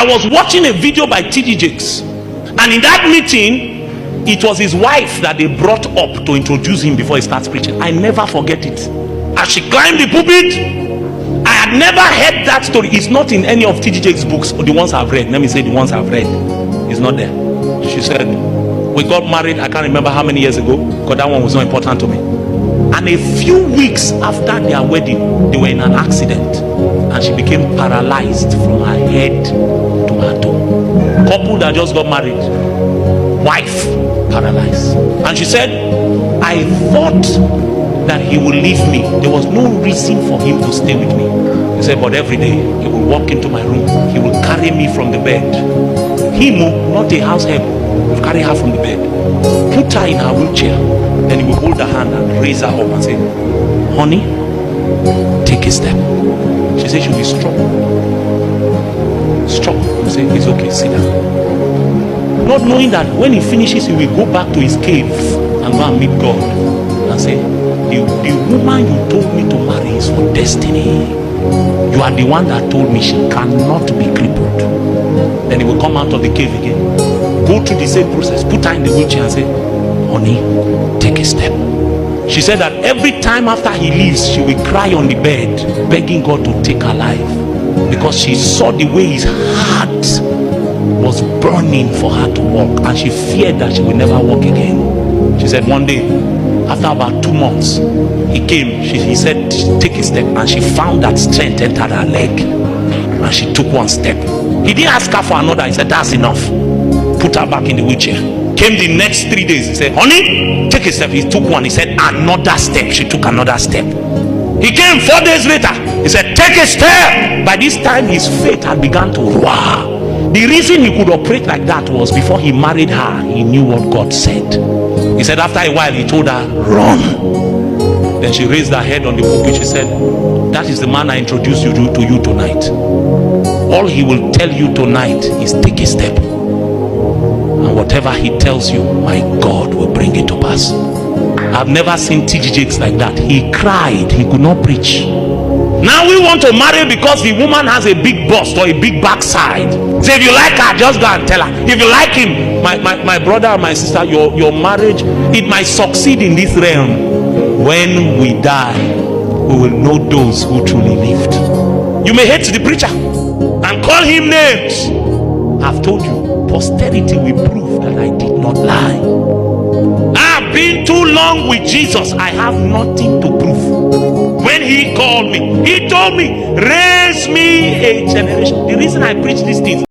I was watching a video by T.D. Jakes, and in that meeting, it was his wife that they brought up to introduce him before he starts preaching. I never forget it. As she climbed the pulpit, I had never heard that story. It's not in any of T.D. Jakes' books, or the ones I've read. Let me say the ones I've read. It's not there. She said, we got married, I can't remember how many years ago, because that one was not important to me. And a few weeks after their wedding, they were in an accident, and she became paralyzed from her head to her toe. Couple that just got married, wife paralyzed. And she said, I thought that he would leave me. There was no reason for him to stay with me. He said, but every day he will walk into my room, he will carry me from the bed. Him, not a house help, will carry her from the bed, put her in her wheelchair, then he will hold her hand and raise her up and say, honey, take a step. She said she'll be strong. I say, it's okay, sit down. Not knowing that when he finishes, he will go back to his cave and go and meet God and say, the woman you told me to marry is for destiny. You are the one that told me she cannot be crippled. Then he will come out of the cave again, go through the same process, put her in the wheelchair and say, honey, take a step. She said that every time after he leaves, she will cry on the bed, begging God to take her life, because she saw the way his heart was burning for her to walk, and she feared that she will never walk again. She said one day, after about 2 months, he came, he said, take a step, and she found that strength entered her leg, and she took one step. He didn't ask her for another. He said, that's enough. Put her back in the wheelchair. Came the next 3 days. He said, honey, take a step. He took one. He said, another step. She took another step. He came 4 days later. He said, take a step. By this time, his faith had begun to roar. The reason he could operate like that was before he married her, he knew what God said. He said after a while, he told her, run. Then she raised her head on the pulpit. She said, that is the man I introduced you to you tonight. All he will tell you tonight is take a step. And whatever he tells you, my God will bring it to pass. I've never seen T.D. Jakes like that. He cried. He could not preach. Now we want to marry because the woman has a big bust or a big backside. So if you like her, just go and tell her. If you like him, my brother and my sister, your marriage, it might succeed in this realm. When we die, we will know those who truly lived. You may hate the preacher and call him names. I've told you, posterity will prove that I did not lie. I've been too long with Jesus. I have nothing to prove. When he called me, he told me, raise me a generation. The reason I preach these things